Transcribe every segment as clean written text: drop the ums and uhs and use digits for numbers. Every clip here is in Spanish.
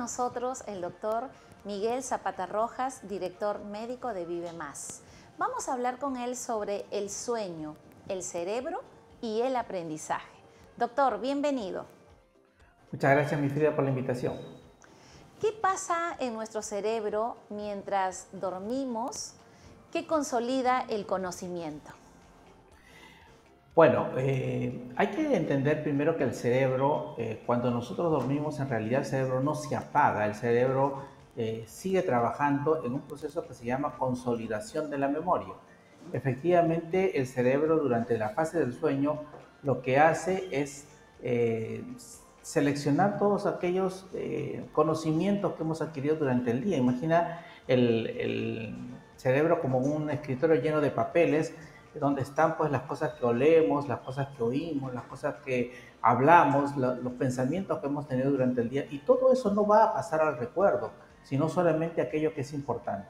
nosotros el doctor Miguel Zapata Rojas, director médico de Vive Más. Vamos a hablar con él sobre el sueño, el cerebro y el aprendizaje. Doctor, bienvenido. Muchas gracias, mi Frida, por la invitación. ¿Qué pasa en nuestro cerebro mientras dormimos que consolida el conocimiento? Bueno, hay que entender primero que el cerebro, cuando nosotros dormimos, en realidad el cerebro no se apaga, el cerebro sigue trabajando en un proceso que se llama consolidación de la memoria. Efectivamente, el cerebro durante la fase del sueño lo que hace es seleccionar todos aquellos conocimientos que hemos adquirido durante el día. Imagina el cerebro como un escritorio lleno de papeles donde están pues las cosas que olemos, las cosas que oímos, las cosas que hablamos, los pensamientos que hemos tenido durante el día, y todo eso no va a pasar al recuerdo, sino solamente aquello que es importante.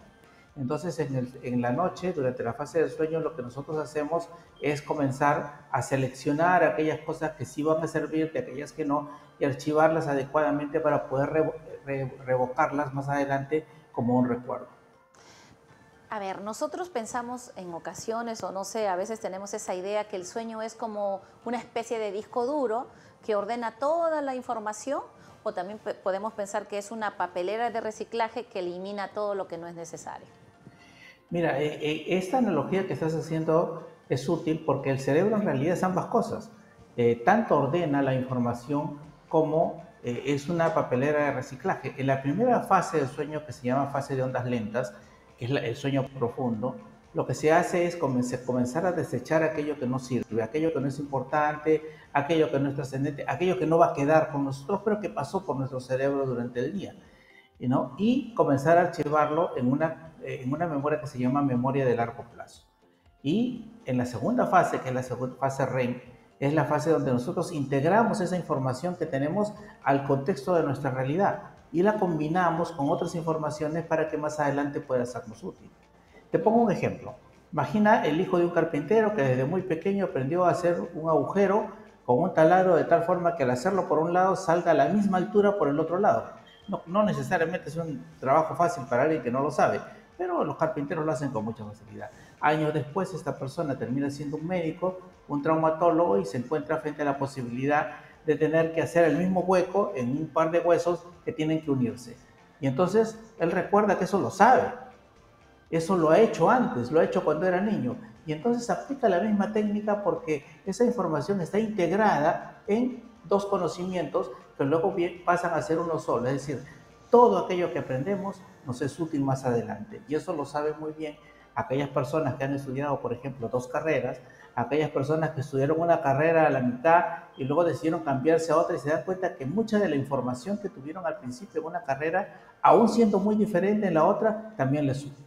Entonces en la noche, durante la fase del sueño, lo que nosotros hacemos es comenzar a seleccionar aquellas cosas que sí van a servir, de aquellas que no, y archivarlas adecuadamente para poder revocarlas más adelante como un recuerdo. A ver, nosotros pensamos en ocasiones, o no sé, a veces tenemos esa idea que el sueño es como una especie de disco duro que ordena toda la información, o también podemos pensar que es una papelera de reciclaje que elimina todo lo que no es necesario. Mira, esta analogía que estás haciendo es útil porque el cerebro en realidad es ambas cosas. Tanto ordena la información como es una papelera de reciclaje. En la primera fase del sueño, que se llama fase de ondas lentas, que es el sueño profundo, lo que se hace es comenzar a desechar aquello que no sirve, aquello que no es importante, aquello que no es trascendente, aquello que no va a quedar con nosotros, pero que pasó por nuestro cerebro durante el día. ¿No? Y comenzar a archivarlo en una memoria que se llama memoria de largo plazo. Y en la segunda fase, que es la segunda fase REM, es la fase donde nosotros integramos esa información que tenemos al contexto de nuestra realidad y la combinamos con otras informaciones para que más adelante pueda sernos útil. Te pongo un ejemplo. Imagina el hijo de un carpintero que desde muy pequeño aprendió a hacer un agujero con un taladro de tal forma que al hacerlo por un lado salga a la misma altura por el otro lado. No necesariamente es un trabajo fácil para alguien que no lo sabe, pero los carpinteros lo hacen con mucha facilidad. Años después, esta persona termina siendo un médico, un traumatólogo, y se encuentra frente a la posibilidad de tener que hacer el mismo hueco en un par de huesos que tienen que unirse. Y entonces él recuerda que eso lo sabe, eso lo ha hecho antes, lo ha hecho cuando era niño. Y entonces aplica la misma técnica porque esa información está integrada en dos conocimientos que luego pasan a ser uno solo. Es decir, todo aquello que aprendemos nos es útil más adelante. Y eso lo saben muy bien aquellas personas que han estudiado, por ejemplo, dos carreras, aquellas personas que estudiaron una carrera a la mitad y luego decidieron cambiarse a otra y se dan cuenta que mucha de la información que tuvieron al principio en una carrera, aún siendo muy diferente en la otra, también les útil.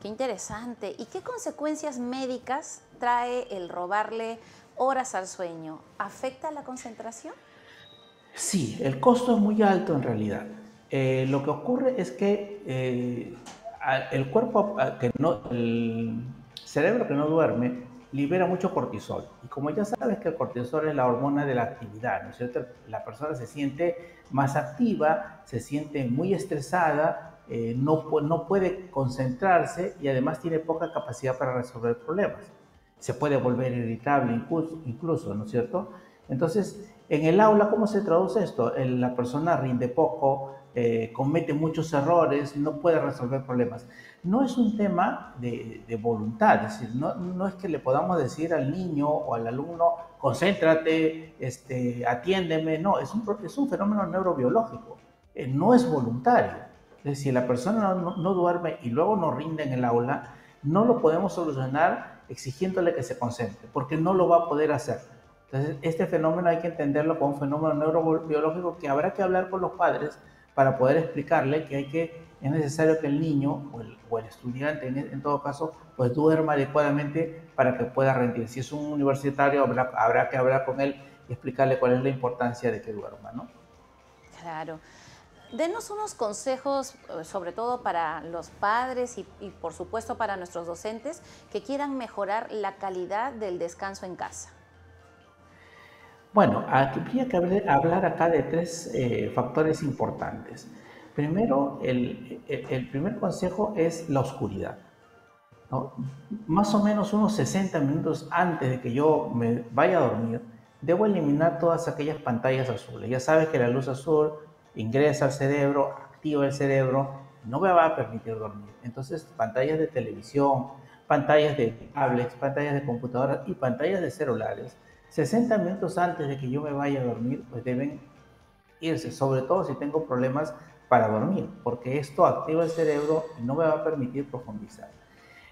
Qué interesante. ¿Y qué consecuencias médicas trae el robarle horas al sueño? ¿Afecta la concentración? Sí, el costo es muy alto en realidad. Lo que ocurre es que el cuerpo, el cerebro que no duerme, libera mucho cortisol. Y como ya sabes que el cortisol es la hormona de la actividad, ¿no es cierto? La persona se siente más activa, se siente muy estresada, no puede concentrarse y además tiene poca capacidad para resolver problemas. Se puede volver irritable incluso, ¿no es cierto? Entonces, en el aula, ¿cómo se traduce esto? La persona rinde poco, comete muchos errores, no puede resolver problemas. No es un tema de voluntad, es decir, no es que le podamos decir al niño o al alumno, concéntrate, atiéndeme, no, es un fenómeno neurobiológico, no es voluntario. Es decir, si la persona no duerme y luego no rinde en el aula, no lo podemos solucionar exigiéndole que se concentre, porque no lo va a poder hacer. Entonces, este fenómeno hay que entenderlo como un fenómeno neurobiológico que habrá que hablar con los padres para poder explicarle que es necesario que el niño o el estudiante, en todo caso, pues duerma adecuadamente para que pueda rendir. Si es un universitario, habrá que hablar con él y explicarle cuál es la importancia de que duerma, ¿no? Claro. Denos unos consejos, sobre todo para los padres y por supuesto para nuestros docentes que quieran mejorar la calidad del descanso en casa. Bueno, aquí habría que hablar acá de tres factores importantes. Primero, el primer consejo es la oscuridad, ¿no? Más o menos unos 60 minutos antes de que yo me vaya a dormir, debo eliminar todas aquellas pantallas azules. Ya sabes que la luz azul ingresa al cerebro, activa el cerebro, no me va a permitir dormir. Entonces, pantallas de televisión, pantallas de tablets, pantallas de computadoras y pantallas de celulares, 60 minutos antes de que yo me vaya a dormir, pues deben irse, sobre todo si tengo problemas para dormir, porque esto activa el cerebro y no me va a permitir profundizar.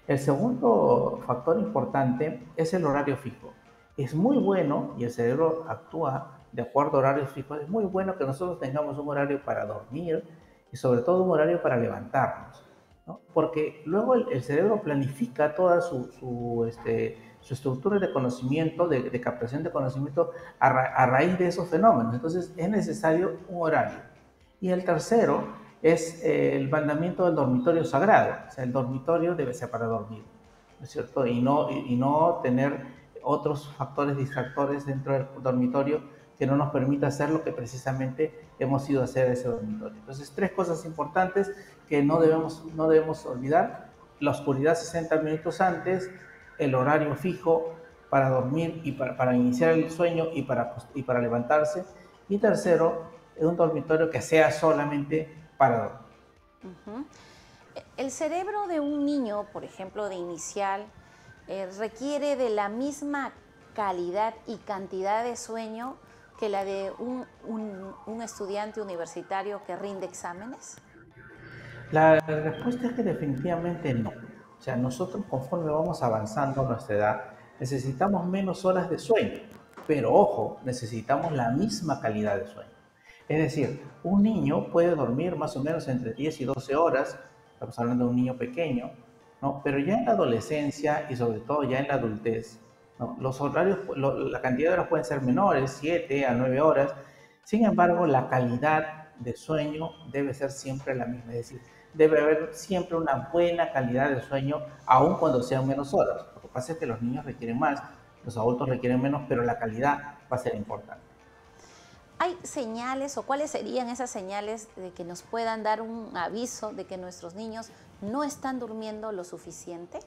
El segundo factor importante es el horario fijo. Es muy bueno, y el cerebro actúa de acuerdo a horarios fijos, es muy bueno que nosotros tengamos un horario para dormir y sobre todo un horario para levantarnos, ¿no? Porque luego el cerebro planifica toda su estructura de conocimiento, de captación de conocimiento a raíz de esos fenómenos. Entonces es necesario un horario. Y el tercero es el mandamiento del dormitorio sagrado. O sea, el dormitorio debe ser para dormir, ¿no es cierto? Y no tener otros factores distractores dentro del dormitorio que no nos permita hacer lo que precisamente hemos ido a hacer en ese dormitorio. Entonces, tres cosas importantes que no debemos olvidar: la oscuridad 60 minutos antes, el horario fijo para dormir y para iniciar el sueño y para levantarse, y tercero, un dormitorio que sea solamente para dormir. Ujú. El cerebro de un niño, por ejemplo, de inicial, requiere de la misma calidad y cantidad de sueño que la de un estudiante universitario que rinde exámenes. La respuesta es que definitivamente no. O sea, nosotros conforme vamos avanzando a nuestra edad, necesitamos menos horas de sueño, pero ojo, necesitamos la misma calidad de sueño. Es decir, un niño puede dormir más o menos entre 10 y 12 horas, estamos hablando de un niño pequeño, ¿no? Pero ya en la adolescencia y sobre todo ya en la adultez, ¿no? Los horarios, la cantidad de horas pueden ser menores, 7 a 9 horas. Sin embargo, la calidad de sueño debe ser siempre la misma. Es decir, debe haber siempre una buena calidad de sueño, aun cuando sean menos horas. Lo que pasa es que los niños requieren más, los adultos requieren menos, pero la calidad va a ser importante. ¿Hay señales o cuáles serían esas señales de que nos puedan dar un aviso de que nuestros niños no están durmiendo lo suficiente?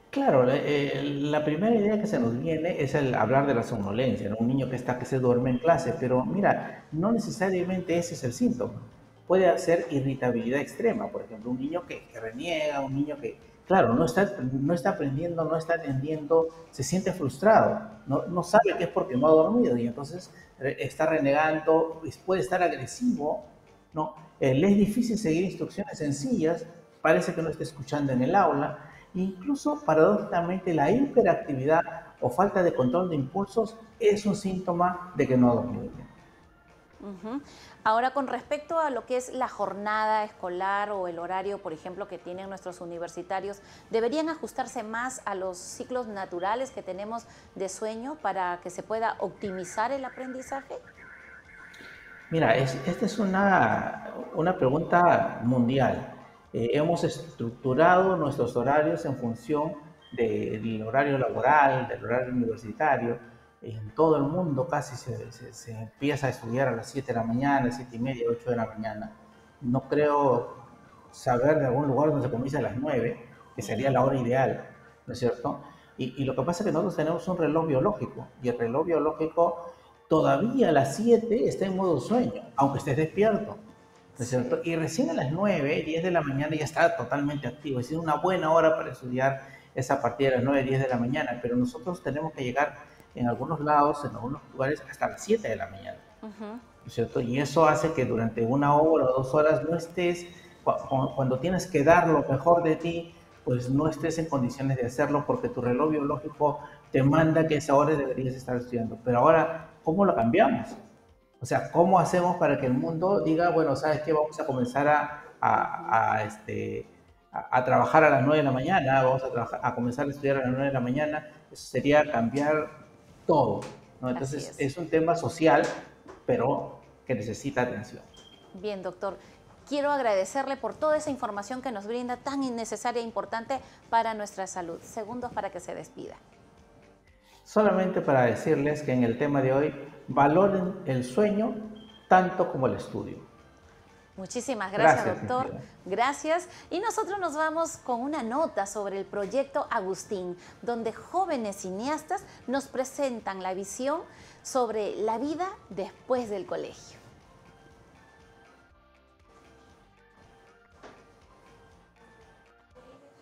Claro, la primera idea que se nos viene es el hablar de la somnolencia, ¿no? Un niño que se duerme en clase, pero mira, no necesariamente ese es el síntoma. Puede ser irritabilidad extrema, por ejemplo, un niño que reniega, un niño que, claro, no está aprendiendo, no está atendiendo, se siente frustrado, no sabe que es porque no ha dormido y entonces está renegando, puede estar agresivo, ¿no? Le es difícil seguir instrucciones sencillas, parece que no está escuchando en el aula. Incluso, paradójicamente, la hiperactividad o falta de control de impulsos es un síntoma de que no ha dormido bien. Ujú. Ahora, con respecto a lo que es la jornada escolar o el horario, por ejemplo, que tienen nuestros universitarios, ¿deberían ajustarse más a los ciclos naturales que tenemos de sueño para que se pueda optimizar el aprendizaje? Mira, esta es una pregunta mundial. Hemos estructurado nuestros horarios en función del horario laboral, del horario universitario. En todo el mundo casi se empieza a estudiar a las 7 de la mañana, 7 y media, 8 de la mañana. No creo saber de algún lugar donde se comienza a las 9, que sería la hora ideal, ¿no es cierto? Y lo que pasa es que nosotros tenemos un reloj biológico, y el reloj biológico todavía a las 7 está en modo sueño, aunque estés despierto, ¿no es cierto? Sí, Y recién a las 9, 10 de la mañana ya está totalmente activo. Es decir, una buena hora para estudiar es a partir de las 9, 10 de la mañana, pero nosotros tenemos que llegar en algunos lados, en algunos lugares, hasta las 7 de la mañana, ujú, ¿no es cierto? Y eso hace que durante una hora o 2 horas no estés, cuando tienes que dar lo mejor de ti, pues no estés en condiciones de hacerlo porque tu reloj biológico te manda que esa hora deberías estar estudiando. Pero ahora, ¿cómo lo cambiamos? O sea, ¿cómo hacemos para que el mundo diga, bueno, ¿sabes qué? Vamos a comenzar ujú. a trabajar a las 9 de la mañana, vamos a comenzar a estudiar a las 9 de la mañana. Eso sería cambiar todo, ¿no? Así Entonces, es. es un tema social, pero que necesita atención. Bien, doctor. Quiero agradecerle por toda esa información que nos brinda tan innecesaria e importante para nuestra salud. Segundos para que se despida. Solamente para decirles que en el tema de hoy valoren el sueño tanto como el estudio. Muchísimas gracias, Gracias, doctor. Cristina. Gracias. Y nosotros nos vamos con una nota sobre el proyecto Agustín, donde jóvenes cineastas nos presentan la visión sobre la vida después del colegio.